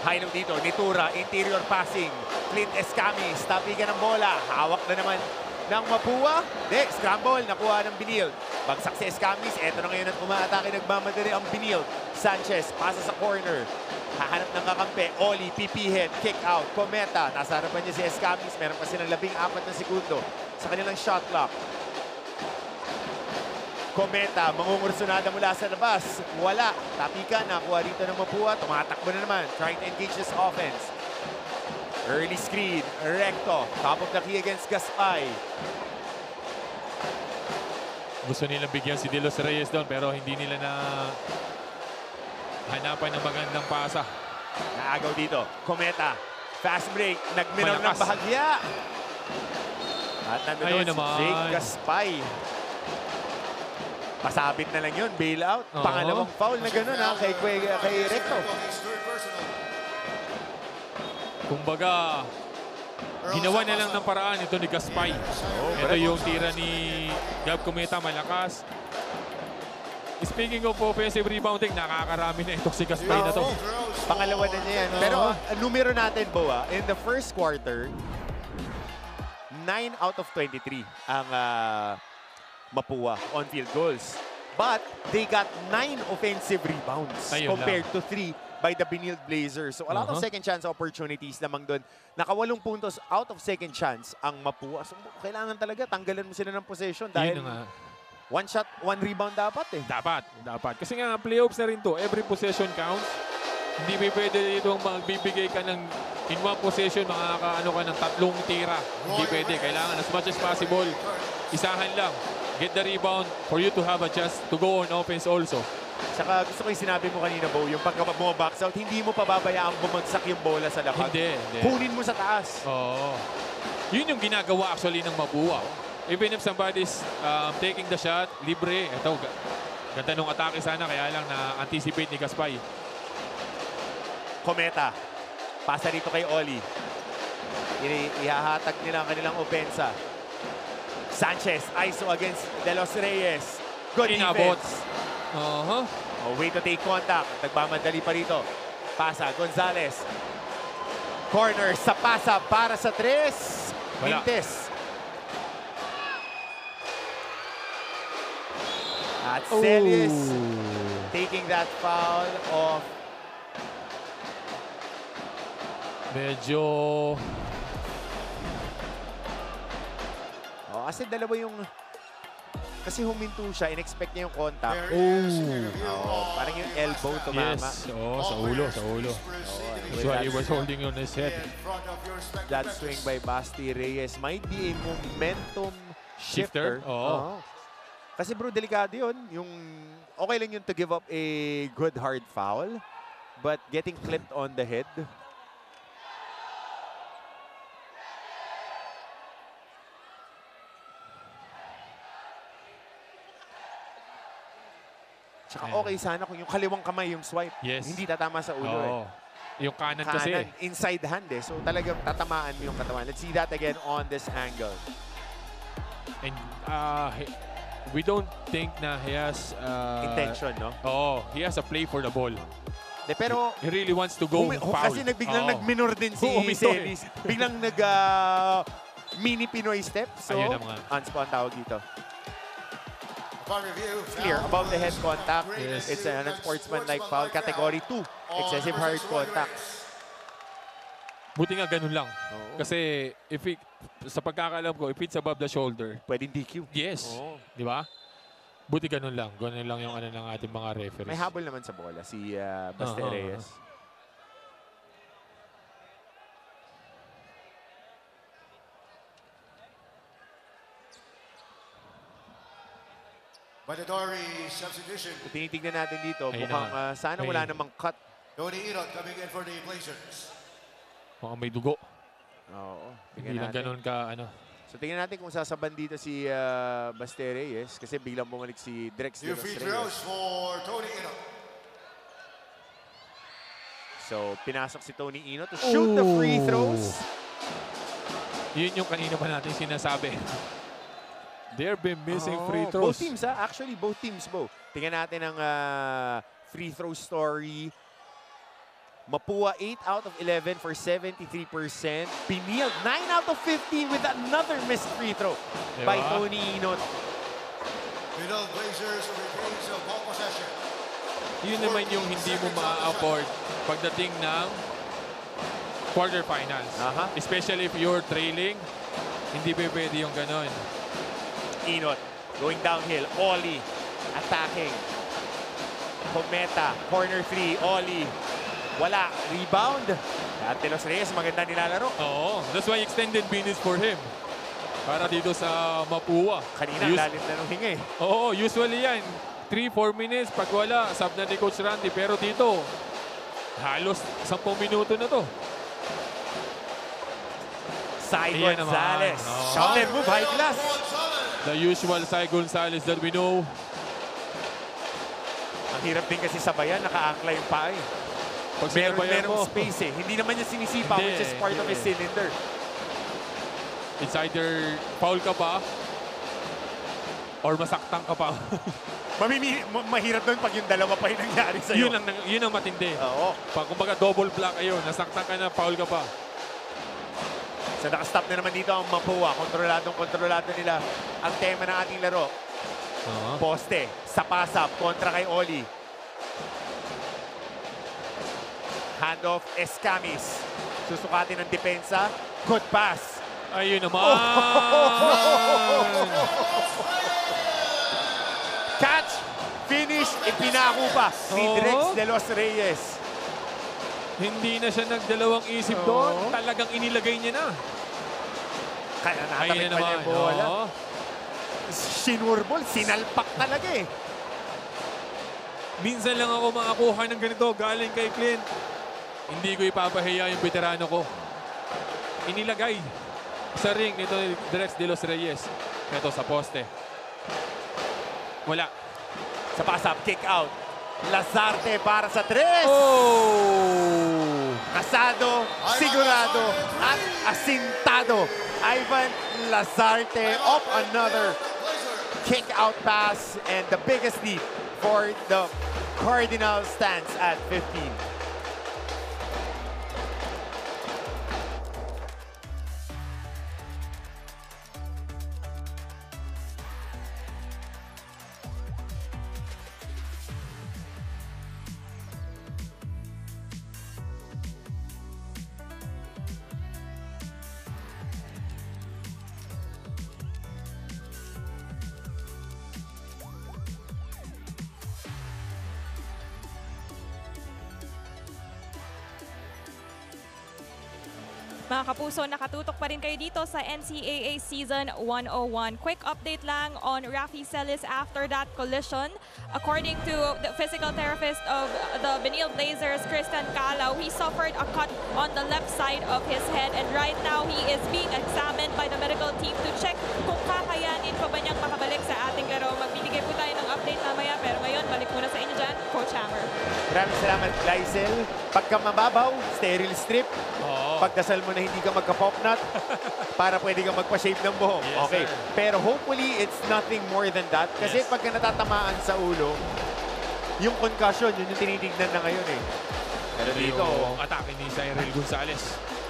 High note dito, Nitura, interior passing. Clint Escamis, tapigan ng bola. Hawak na naman ng Mapua. Scramble, nakuha ng Benil. Bagsak si Escamis. Eto na ngayon at umaatake, nagmamadali ang Benil. Sanchez, pasa sa corner. Hahanap ng kakampi. Oli, pipihin, kick out. Cometa, nasa harapan niya si Escamis. Meron kasi ng 14 na segundo sa kanilang shot clock. Cometa, mangungursunada mula sa labas. Wala. Tapikan, nakuha dito ng Mapua. Tumatakbo na naman. Trying to engage this offense. Early screen, recto, top of the key against Gaspay. Gusto nilang bigyan si De Los Reyes doon pero hindi nila na hanapan ng magandang pasa. Naagaw dito, Cometa, fast break, nagminaw ng Malakas. bahagya. At Ayun nandun si naman. Jake Gaspay. Pasabit na lang yun, bailout. Oo. Pangalawang foul na gano'n kay Recto. Kumbaga, ginawa na lang ng paraan ito ni Gaspay. Ito yung tira ni Gab Cometa, malakas. Speaking of offensive rebounding, nakakarami na itong si Gaspay na to. Pangalawa na niya yan. Pero numero natin, Boa, in the first quarter, 9 out of 23 ang Mapua on field goals. But they got 9 offensive rebounds Ayun compared to 3 by the Benil Blazers. So a lot of second chance opportunities namang doon. Naka-8 puntos out of second chance ang Mapua. So kailangan talaga tanggalan mo sila ng possession dahil Yun na nga. one shot, one rebound dapat eh. Dapat. Kasi nga, playoffs na rin to. Every possession counts. Hindi may pwede dito magbibigay ka ng in one possession, makakaano ka ng 3 tira. Hindi pwede. Kailangan as much as possible, isahan lang. Get the rebound for you to have a chance to go on offense also. Saka gusto ko yung sinabi mo kanina, Bo, yung pagka mo box out, hindi mo pababayaan bumagsak yung bola sa lapat. Hindi. Kunin mo sa taas. Oo. Yun yung ginagawa actually ng Mapua. Even if somebody's taking the shot, libre. Ito, Ganda nung atake sana, kaya lang na-anticipate ni Gaspay. Cometa. Pasa dito kay Oli. Ihahatag nila ang kanilang opensa. Sanchez, ISO against De Los Reyes. Good Inabot. defense. Uh-huh. Way to take contact. Nagmamadali pa rito. Pasa, Gonzalez. Corner sa pasa para sa 3. Wala. Mintes. At Celis taking that foul off. Medyo... Kasi dalawa yung... Kasi huminto siya, in-expect niya yung contact. Parang yung elbow tumama. Yes, sa ulo, sa ulo. That's why he was holding on his head. That swing by Basti Reyes might be a momentum shifter. Oo. Kasi bro, delikado yun. Yung, okay lang yun to give up a good hard foul. But getting clipped on the head. Tsaka okay sana kung yung kaliwang kamay yung swipe. Yes. Hindi tatama sa ulo eh. Yung kanan kasi. Inside hand eh. So talagang tatamaan mo yung katawan. Let's see that again on this angle. And we don't think na he has... Intention, no? He has a play for the ball. Pero he really wants to go foul. Kasi biglang nag-minor din si Celis. Biglang mini Pinoy step. So, unspun tawag dito. Clear above the head contact. Yes. It's an unsportsmanlike foul. Category 2. Excessive hard contact. Buti nga ganun lang. Kasi sa pagkakalam ko, if it's above the shoulder, pwedeng DQ. Yes. Di ba? Buti ganun lang. Ganun lang yung ng ating mga referees. May habol naman sa bola si Basti Reyes. Mandatory substitution. Tinitignan natin dito, mukhang sana wala namang cut. Tony Inot coming in for the Blazers. Mukhang may dugo. Oo. Hindi lang ganun ka, So tingnan natin kung sasaban dito si Basti Reyes kasi biglang bumalik si Drex De Los Free Reyes. throws for Tony Inot. So pinasok si Tony Inot to shoot the free throws. Yun yung kanina pa natin sinasabi. They've been missing free throws. Both teams, actually both teams, Tingnan natin ang free throw story. Mapua 8 out of 11 for 73%. Pinield 9 out of 15 with another missed free throw by Tony Inot. Middle Blazers retains the ball possession. Yun naman yung hindi mo ma-afford pagdating ng quarterfinals. Especially if you're trailing, hindi pwede yung ganon. Inot going downhill. Oli attacking. Cometa, corner 3. Oli. Wala. Rebound. At De Los Reyes, maganda nilalaro. Oo. That's why extended minutes for him. Para dito sa Mapua. Kanina, lalim na nung hinga eh. Oo, usually yan. 3-4 minutes. Pag wala, sub na ni Coach Randy. Pero dito, halos 10 minuto na to. Sai Gonzalez. Shot and move, high class. The usual Sai Gonzalez that we know. Ang hirap din kasi sabayan, naka-angla yung paa eh. Pag merong space eh. Hindi naman niya sinisipa, which is part of his cylinder. It's either foul ka pa or masaktan ka pa. Mahirap doon pag yung dalawa pa yung nangyari sa'yo. Yun ang matindi. Oo. Pag kumbaga double block kayo, nasaktan ka na, foul ka pa. So nakastop na naman dito ang Mapua. Kontrolado nila ang tema ng ating laro. Poste, sa pasap, kontra kay Oli. Handoff, Escamis. Susukatin ng depensa. Good pass. Ayun naman. Catch, finish, ipinako pa ni Drex De Los Reyes. Hindi na siya nagdalawang isip doon. Talagang inilagay niya na. Kaya natamit pa niya yung bola. Sinurbol, sinalpak talaga eh. Minsan lang ako makakuha ng ganito galing kay Clint. Hindi ko ipapahiya yung veterano ko. Inilagay sa ring nito ni Drex De Los Reyes. Ito sa poste. Wala. Sa pass-up, kick out. Lazarte para sa 3. Oh! Kasado, sigurado, at asintado. Ivan Lazarte off another kick-out pass, and the biggest lead for the Cardinals stands at 15. Mga kapuso, nakatutok pa rin kayo dito sa NCAA Season 101. Quick update lang on Rafi Celis after that collision. According to the physical therapist of the Benil Blazers, Christian Calao, he suffered a cut on the left side of his head, and right now he is being examined by the medical team to check kung kakayanin pa ba niyang makabalik sa ating laro. Magbibigay po tayo ng update mamaya, pero ngayon, balik muna sa inyo dyan, Coach Hammer. Maraming salamat, Glycel. Pagka mababaw, sterile strip. Pagdasal mo na hindi ka magka-pop nut para pwede kang magpa-shape ng buhok. Yes, okay. sir. Pero hopefully, it's nothing more than that. Kasi Yes. pagka natatamaan sa ulo, yung concussion, yun yung tinitignan na ngayon eh. Pero dito, yung atake ni Cyril Gonzalez.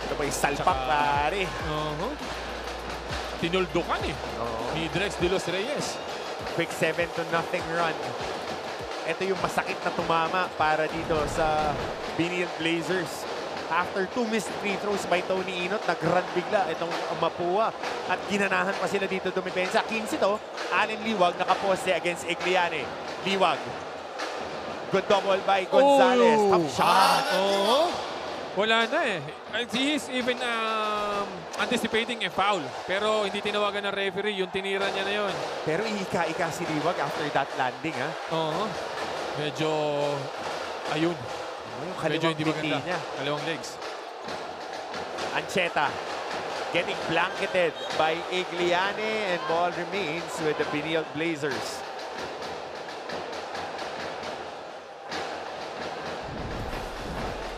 ito ba yung salpak, Tsaka- pare? Tinuldukan eh. Oo. Ni Drex de los Reyes. Quick 7-0 run. Ito yung masakit na tumama para dito sa Benil Blazers. After 2 missed free throws by Tony Inot, nag-run bigla itong Mapua. At ginanahan pa sila dito dumipensa. 15 to, Allen Liwag nakaposte against Egliane. Liwag. Good double by Gonzalez. Oh! Top shot. Oo. Wala na eh. He's even anticipating a foul. Pero hindi tinawagan ng referee. Yung tinira niya na yun. Pero ihika-ika si Liwag after that landing, ha? Oo. Medyo, ayun. Yung Medyo kaliwang hindi biti maganda. niya. Kalawang legs. Ancheta getting blanketed by Egliane, and ball remains with the Benil Blazers.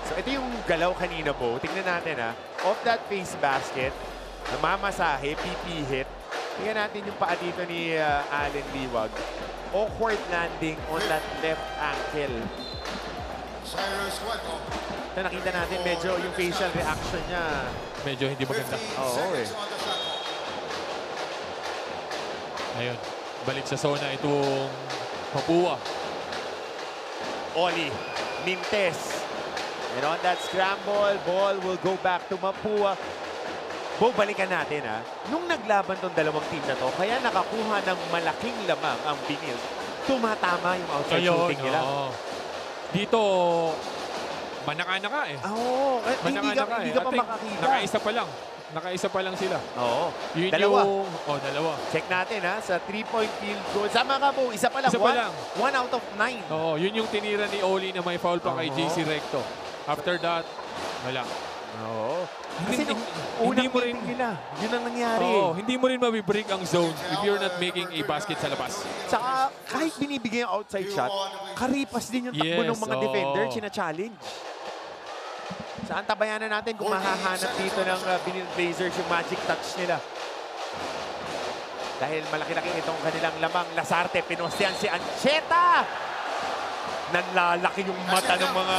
So ito yung galaw kanina po. Tingnan natin ha. Off that face basket, namamasahe, PP hit. Tingnan natin yung paa dito ni Allen Liwag. Awkward landing on that left ankle. Cyrus Cueto. Ito nakita natin medyo yung facial reaction niya. Medyo hindi maganda. 15 Oo, seconds on the shot clock. Ayun. Balik sa zona itong Mapua. Oli, Mintes. And on that scramble, ball will go back to Mapua. Bo, balikan natin ha. Nung naglaban tong dalawang team na to, kaya nakakuha ng malaking lamang ang Benil. Tumatama yung outside shooting nila. Oo. Dito, manaka-naka eh. Oo, hindi ka pa I think makakita. Nakaisa pa lang sila. Oo, Yun dalawa. Dalawa. Check natin ha, sa 3-point field goal. Sama ka po, isa pa lang. Isa pa lang. 1 out of 9. Oo, yun yung tinira ni Oli na may foul pa kay Oo. JC Recto. After that, wala. Oo. Kasi nung hindi unang mo rin- meeting nila, yun ang nangyari. Oo, hindi mo rin mabibreak ang zone if you're not making a basket sa labas. Saka kahit binibigay yung outside shot, karipas din yung takbo Yes, ng mga oo. defender, sina-challenge. Saan tabayanan natin kung mahahanap dito ng Benil Blazers yung magic touch nila. Dahil malaki-laki itong kanilang lamang. Lazarte, pinostean si Ancheta. Nanlalaki yung mata ng mga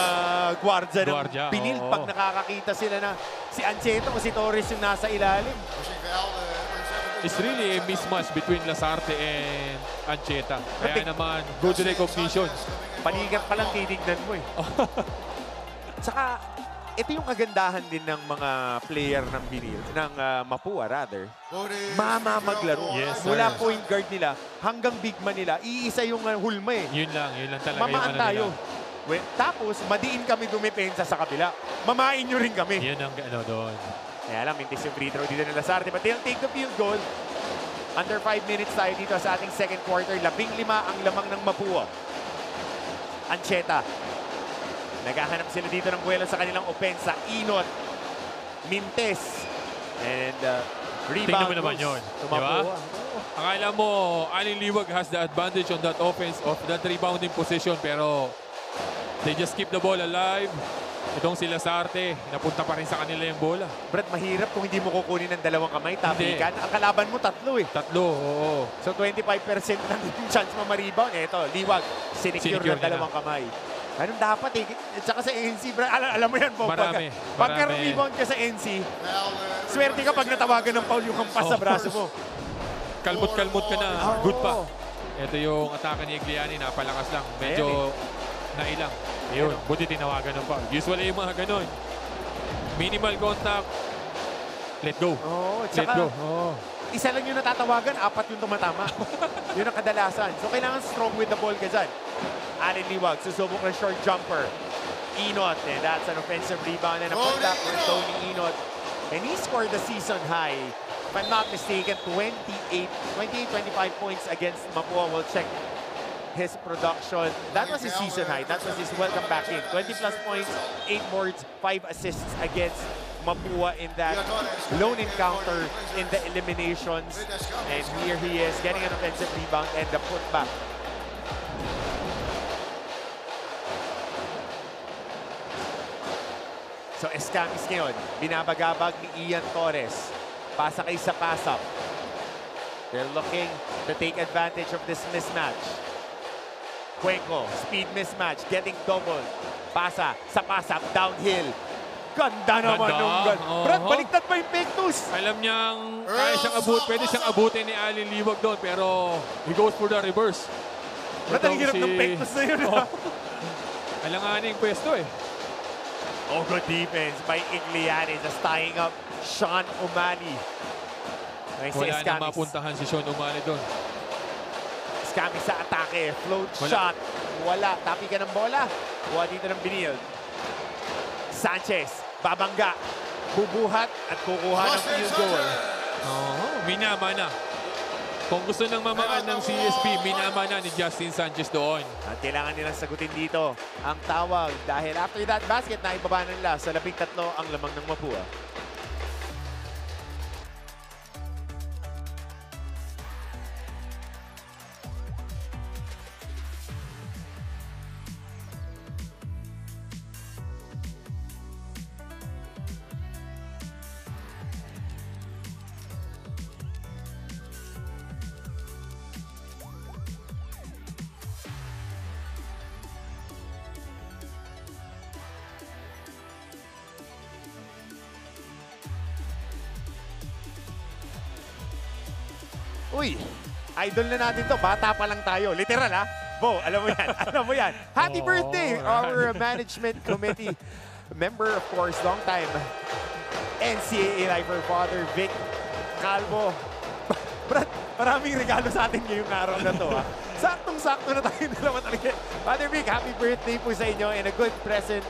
gwardya ng Gwardya, Benil oo. pag nakakakita sila na si Ancheta o si Torres yung nasa ilalim. Pushing foul, It's really a mismatch between Lazarte and Ancheta. Kaya Pati- naman, good recognition. Panigan pa lang titignan mo eh. Saka, ito yung kagandahan din ng mga player ng Benil, ng Mapua rather. Mamamaglaro. Yes, sir. Mula point guard nila hanggang big man nila, iisa yung hulma eh. Yun lang talaga Mamaan yung tayo. nila. Tapos, madiin kami dumepensa sa kabila. Mamain nyo rin kami. Yun ang doon. Kaya lang, mintis yung free throw dito ng Lazarte. But they'll take the field goal. Under 5 minutes tayo dito sa ating second quarter. 15 ang lamang ng Mapua. Ancheta. Naghahanap sila dito ng buwelo sa kanilang opensa. Inot. Mintes. And Tingnan rebound mo naman goes yun. to Di ba? Mapua. Oo. Akala mo, Alin Liwag has the advantage on that offense of that rebounding position, pero they just keep the ball alive. Itong sila Sarte, napunta pa rin sa kanila yung bola. Brad, mahirap kung hindi mo kukunin ng dalawang kamay, tapikan. Ang kalaban mo, 3 eh. 3, oo. So 25% lang yung chance mo ma-rebound. Eto, Liwag, sinicure ng dalawang kamay. Anong dapat eh? At saka sa NC, Brad, alam mo yan, Bob. Pagka rebound ka sa NC, swerte ka pag natawagan ng foul yung hampas sa braso mo. Kalmot-kalmot ka na. Good pa. Ito yung atake ni Igliani, napalakas lang. Medyo nailang. Ayun, buti tinawagan ng foul. Usually yung mga ganun. Minimal contact. Let go. Let go. Isa lang yung natatawagan, 4 yung tumatama. Yun ang kadalasan. So kailangan strong with the ball ka dyan. Alin Liwag, susubok ng short jumper. Inot, and that's an offensive rebound and a putback for Tony Inot. And he scored the season high, if I'm not mistaken, 25 points against Mapua. We'll check his production. That was his season high. That was his welcome back in. 20 plus points, 8 boards, 5 assists against Mapua in that lone encounter in the eliminations. And here he is getting an offensive rebound and the putback. So Escamis ngayon, binabagabag ni Ian Torres. Pasa kay sa pass-up. They're looking to take advantage of this mismatch. Cuenco, speed mismatch, getting doubled. Pasa sa pass-up, downhill. Ganda naman nung Brad, baliktad pa yung Pectus. Alam niyang kaya siyang pwede siyang abutin ni Alin Liwag doon, pero he goes for the reverse. Brad, ang hirap ng Pectus na yun. Alanganin yung pwesto eh. Oh, good defense by Igliani, just tying up Sean Umali. Wala na mapuntahan si Sean Umali doon. Escamis sa atake, float shot. Wala, tapi ka ng bola. Kuha dito ng Benil. Sanchez, babangga, bubuhat at kukuha ng field goal. Minama na. Kung gusto nang mamaan ng CSB, minama na ni Justin Sanchez doon. At kailangan nilang sagutin dito ang tawag dahil after that basket na ibaba nila sa 13 ang lamang ng Mapua. Uy, idol na natin to. Bata pa lang tayo. Literal, ha? Bo, alam mo yan. Alam mo yan. Happy birthday, our management committee member, of course, long time NCAA lifer father, Vic Calvo. Brad, maraming regalo sa atin ngayong araw na to, ha? Saktong-sakto na tayo dalawa talaga. Father Vic, happy birthday po sa inyo and a good present.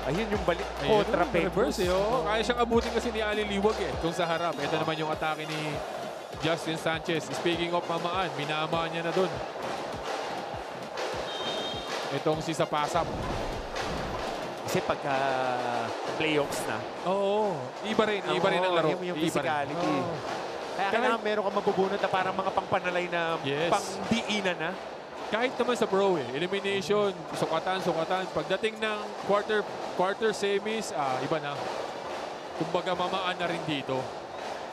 Ayun yung balik. Kontra Pectus. Kaya siyang abutin kasi ni Alin Liwag eh. Kung sa harap, ito naman yung atake ni Justin Sanchez. Speaking of mamaan, minama niya na doon. Itong si sa pass-up. Kasi pagka playoffs na. Oo, iba rin ang laro. Yung physicality. Kaya kailangan meron kang mabubunot na parang mga pangpanalay na pangdiinan na. Kahit naman sa pro eh, elimination, sukatan. Pagdating ng quarter semis, iba na. Kumbaga mamaan na rin dito.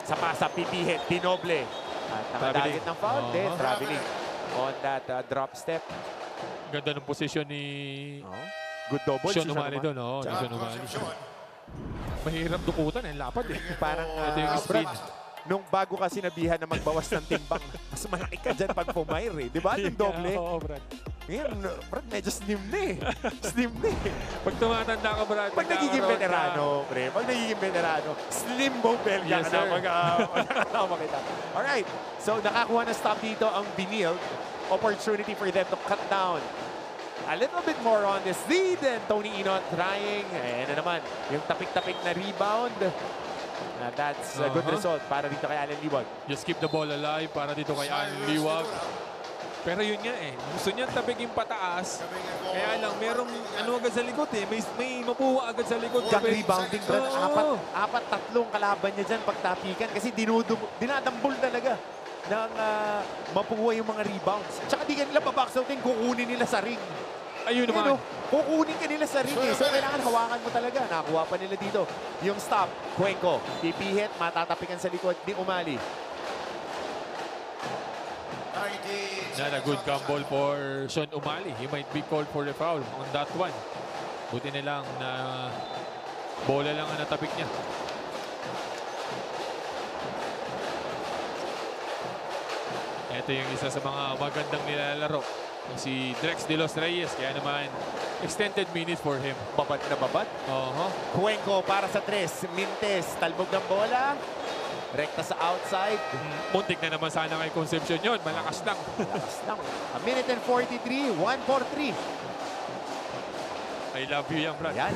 Sa pasa, pipihit, dinoble. At nakadagit ng foul, traveling on that drop step. Ganda ng posisyon ni good double. Sean Umali doon. Sean Umali. Mahirap dukutan, lapad eh. Parang ito yung speed. Nung bago ka sinabihan na magbawas ng timbang, mas malaki ka dyan pag pumayr eh. Di ba? Yung doble. Oo, Brad. Ngayon, Brad, medyo slim na eh. Slim na eh. Pag tumatanda ka, Brad. Pag nagiging veterano, pre. Pag nagiging veterano, slim bobel ka na magkakama kita. Alright. So, nakakuha na stop dito ang Benil. Opportunity for them to cut down a little bit more on this lead. And Tony Inot trying. Ayan na naman. Yung tapik-tapik na rebound. That's a good result para dito kay Alin Liwag. Just keep the ball alive para dito kay Alin Liwag. Pero yun nga eh, gusto niyan tabigin pataas. Kaya lang, merong agad sa likod eh. May mapuwa agad sa likod. Yung rebounding, Brad, apat tatlong kalaban niya dyan pagtapikan kasi dinadambol talaga. ng Mapua yung mga rebounds. Tsaka di ka nila babox outin, kukunin nila sa ring. Ayun Ano, naman. kukunin ka nila sa ring eh. So kailangan hawakan mo talaga. Nakuha pa nila dito. Yung stop, Cuenco, pipihit, matatapikan sa likod ni Umali. 19 Not a good gamble for Sean Umali. He might be called for the foul on that one. Buti na lang na bola lang ang natapik niya. Ito yung isa sa mga magandang nilalaro. Si Drex de los Reyes. Kaya naman, extended minutes for him. Babad na babad. Cuenco para sa 3. Mintes, talbog ng bola. Rekta sa outside. Muntik na naman sana kay Concepcion yun. Malakas lang. Lakas lang. A minute and 43, 1-4-3. I love you yan, Brad. Yan.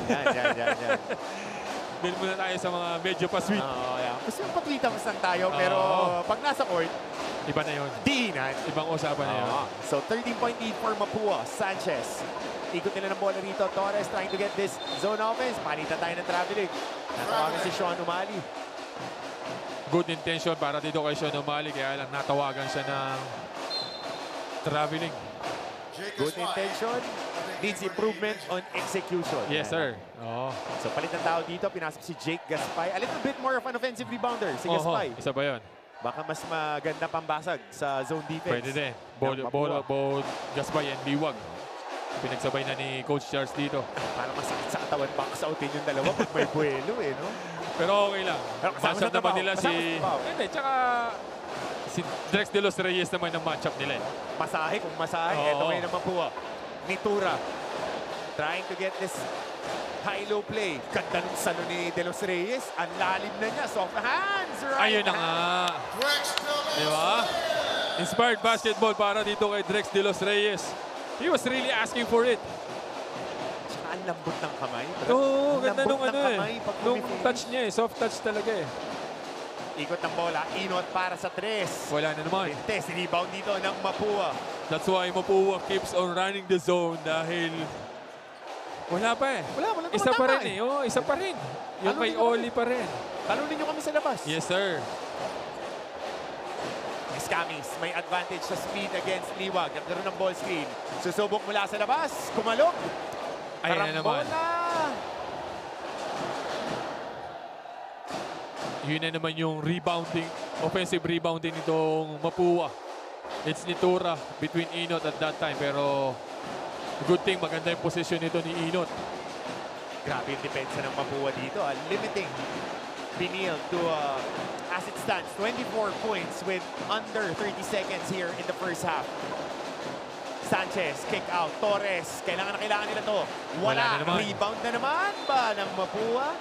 Dahil muna tayo sa mga medyo pa-sweet. Yan. Gusto yung patwitams lang tayo, pero pag nasa court, Iba na yun. diinan. Ibang usapan na yun. So 13-point lead for Mapua. Sanchez. Ikot nila ng bola rito. Torres trying to get this zone offense. Palitan tayo ng traveling. Natawagan si Sean Umali. Good intention para dito kay Sean Umali. Kaya lang natawagan siya ng traveling. Good intention. Needs improvement on execution. Yes, sir. So palit ng tao dito. Pinasok si Jake Gaspay. A little bit more of an offensive rebounder si Gaspay. Isa ba yun? Baka mas maganda pambasag sa zone defense. Pwede din. Mapua. Gaspay and Liwag. Pinagsabay na ni Coach Charles dito. Para masakit sa katawan, box outin yung dalawa pag may buwelo eh, no? Pero okay lang. Pero kasama Matchup sa naman trabaho. nila Kasama sa trabaho. Hindi, tsaka si Drex de los Reyes naman ang matchup nila. Masahe kung masahe. Ito Oo. ngayon naman po. Nitura. Trying to get this high-low play. Ganda ng salo ni De Los Reyes. Ang lalim na niya. Soft hands. Right Ayun na nga. Di ba? Inspired basketball para dito kay Drex de los Reyes. He was really asking for it. Tsaka ang lambot ng kamay. Oo, Ang ganda lambot nung ng ano kamay eh. pag Nung pumipili. touch niya eh. Soft touch talaga eh. Ikot ng bola. Inot para sa 3. Wala na naman. Pintes. Rebound dito ng Mapua. That's why Mapua keeps on running the zone dahil wala pa eh. Wala Isa naman pa tama rin eh. Oo, isa pa rin. Yung Ano kay din naman Oli pa rin. Talunin nyo kami sa labas. Yes, sir. Escamis, may advantage sa speed against Liwag. Nagkaroon ng ball screen. Susubok mula sa labas. Kumalog. Ayan na naman. Karambola. Yun na naman yung rebounding, offensive rebounding nitong Mapua. It's Nitura between Inot at that time. Pero good thing, maganda yung position nito ni Inot. Grabe yung depensa ng Mapua dito. Limiting Pinil to, as it stands, 24 points with under 30 seconds here in the first half. Sanchez, kick out. Torres, kailangan nila to. Wala na naman. Rebound na naman ba ng Mapua?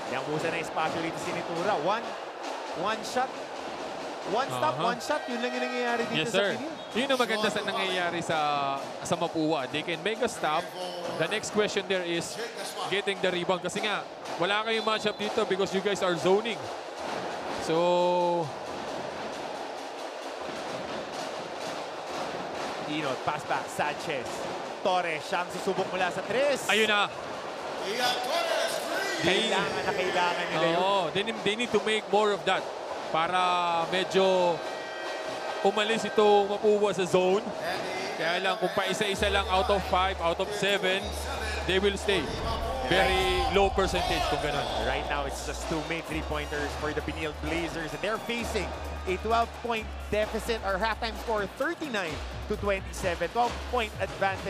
Yang musa na espasyo rito si Nitura. One shot. One stop, one shot. Yun lang yung nangyayari dito Yes, sa sir. Pinil. Yun ang maganda sa nangyayari sa Mapua. They can make a stop. The next question there is getting the rebound. Kasi nga, wala kayong matchup dito because you guys are zoning. So, Inot, pass back, Sanchez. Torres, siyang susubok mula sa 3. ayun na. Kailangan nila yun. Oh, they need to make more of that para medyo umalis ito Mapua sa zone. Kaya lang kung pa-isa-isa lang out of 5, out of 7, they will stay. Very low percentage kung ganun. Right now, it's just 2 made 3-pointers for the Pinil Blazers. And they're facing a 12-point deficit or halftime score 39-27. 12-point advantage.